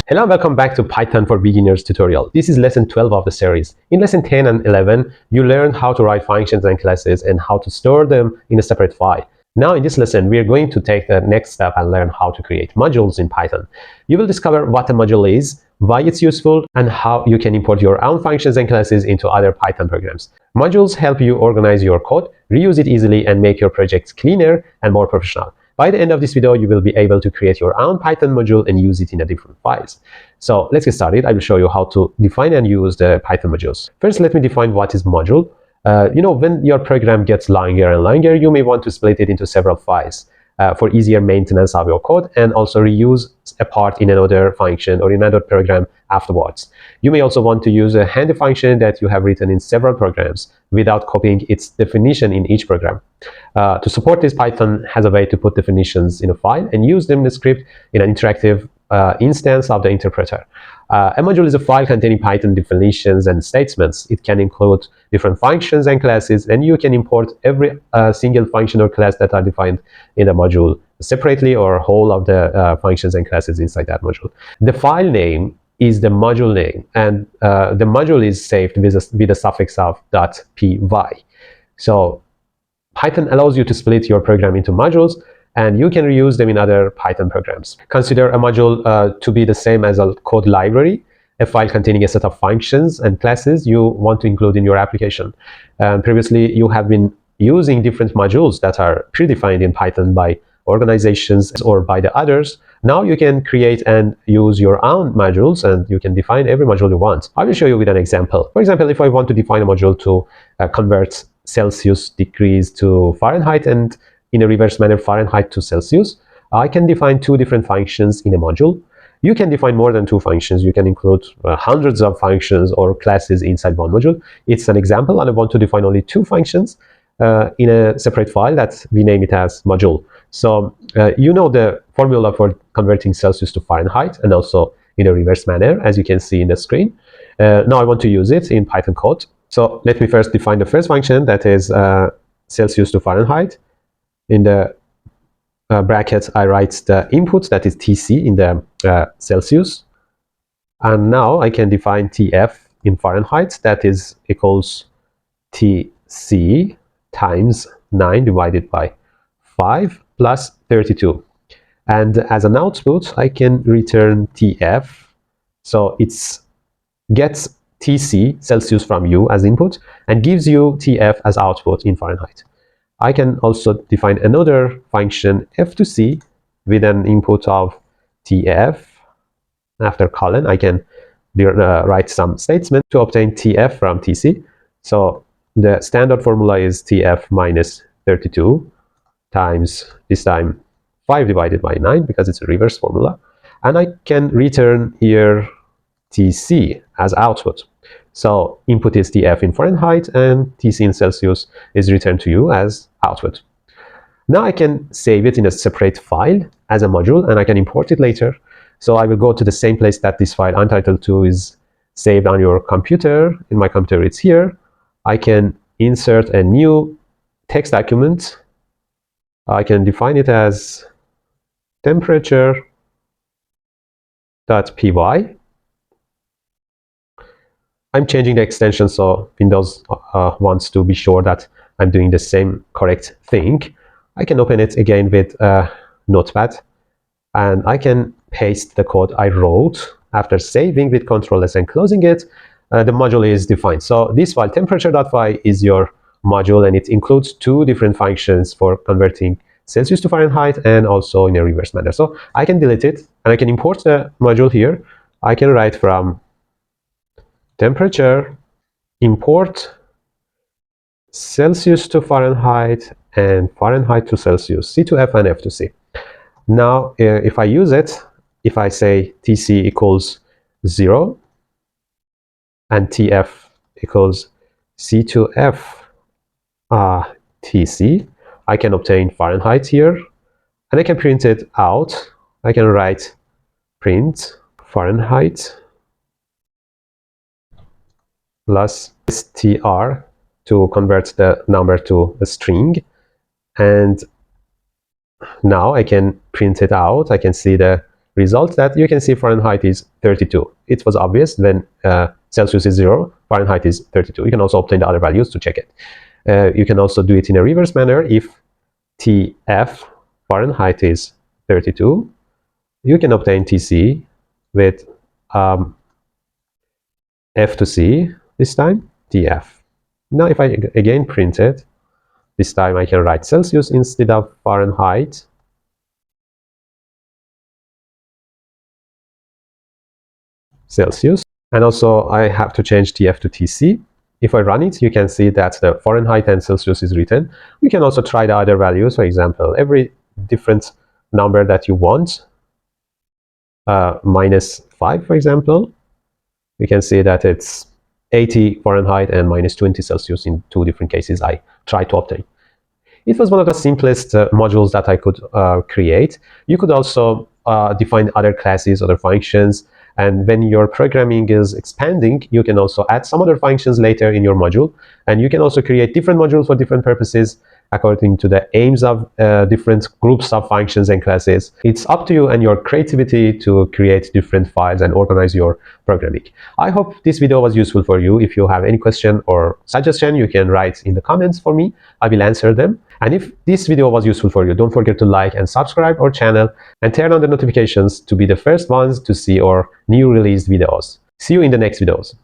Hello and welcome back to Python for Beginners tutorial. This is lesson 12 of the series. In lesson 10 and 11, you learned how to write functions and classes and how to store them in a separate file. Now in this lesson, we are going to take the next step and learn how to create modules in Python. You will discover what a module is, why it's useful, and how you can import your own functions and classes into other Python programs. Modules help you organize your code, reuse it easily, and make your projects cleaner and more professional. By the end of this video, you will be able to create your own Python module and use it in a different files. So let's get started. I will show you how to define and use the Python modules. First, let me define what is module. When your program gets longer and longer, you may want to split it into several files for easier maintenance of your code and also reuse a part in another function or in another program afterwards. You may also want to use a handy function that you have written in several programs without copying its definition in each program. To support this, Python has a way to put definitions in a file and use them in the script in an interactive instance of the interpreter. A module is a file containing Python definitions and statements. It can include different functions and classes, and you can import every single function or class that are defined in the module separately or whole of the functions and classes inside that module. The file name is the module name, and the module is saved with a suffix of .py. So Python allows you to split your program into modules, and you can reuse them in other Python programs. Consider a module to be the same as a code library, a file containing a set of functions and classes you want to include in your application. Previously, you have been using different modules that are predefined in Python by organizations or by the others. Now you can create and use your own modules, and you can define every module you want. I will show you with an example. For example, if I want to define a module to convert Celsius degrees to Fahrenheit and in a reverse manner Fahrenheit to Celsius, I can define two different functions in a module. You can define more than two functions. You can include hundreds of functions or classes inside one module. It's an example, and I want to define only two functions in a separate file that we name it as module. So you know the formula for converting Celsius to Fahrenheit, and also in a reverse manner, as you can see in the screen. Now I want to use it in Python code. So let me first define the first function, that is Celsius to Fahrenheit. In the brackets, I write the input, that is TC, in the Celsius. And now I can define TF in Fahrenheit, that is equals TC times 9 divided by 5 plus 32. And as an output, I can return TF. So it gets TC, Celsius, from you as input and gives you TF as output in Fahrenheit. I can also define another function, F to C, with an input of TF. After colon, I can write some statement to obtain TF from TC. So the standard formula is TF minus 32 times, this time 5 divided by 9, because it's a reverse formula. And I can return here TC as output. So input is TF in Fahrenheit, and TC in Celsius is returned to you as output. Now I can save it in a separate file as a module, and I can import it later. So I will go to the same place that this file untitled2 is saved on your computer. In my computer, it's here. I can insert a new text document. I can define it as temperature.py. I'm changing the extension, so Windows wants to be sure that I'm doing the same correct thing. I can open it again with Notepad, and I can paste the code I wrote after saving with Ctrl+S and closing it. The module is defined. So this file, temperature.py, is your module, and it includes two different functions for converting Celsius to Fahrenheit and also in a reverse manner. So I can delete it, and I can import the module here. I can write from temperature import Celsius to Fahrenheit and Fahrenheit to Celsius, C to F and F to C. Now, if I use it, if I say TC equals 0 and TF equals C to F TC, I can obtain Fahrenheit here, and I can print it out. I can write print Fahrenheit plus str to convert the number to a string, and now I can print it out. I can see the result that you can see Fahrenheit is 32. It was obvious when Celsius is 0, Fahrenheit is 32. You can also obtain the other values to check it. You can also do it in a reverse manner. If TF Fahrenheit is 32, you can obtain TC with F to C, this time TF. Now if I again print it, this time I can write Celsius instead of Fahrenheit. Celsius. And also I have to change TF to TC. If I run it, you can see that the Fahrenheit and Celsius is written. You can also try the other values. For example, every different number that you want, -5, for example, you can see that it's 80 Fahrenheit and -20 Celsius in 2 different cases I tried to obtain. It was one of the simplest modules that I could create. You could also define other classes, other functions, and when your programming is expanding, you can also add some other functions later in your module, and you can also create different modules for different purposes according to the aims of different groups of functions and classes. It's up to you and your creativity to create different files and organize your programming. I hope this video was useful for you. If you have any question or suggestion, you can write in the comments for me. I will answer them. And if this video was useful for you, don't forget to like and subscribe our channel and turn on the notifications to be the first ones to see our new released videos. See you in the next videos.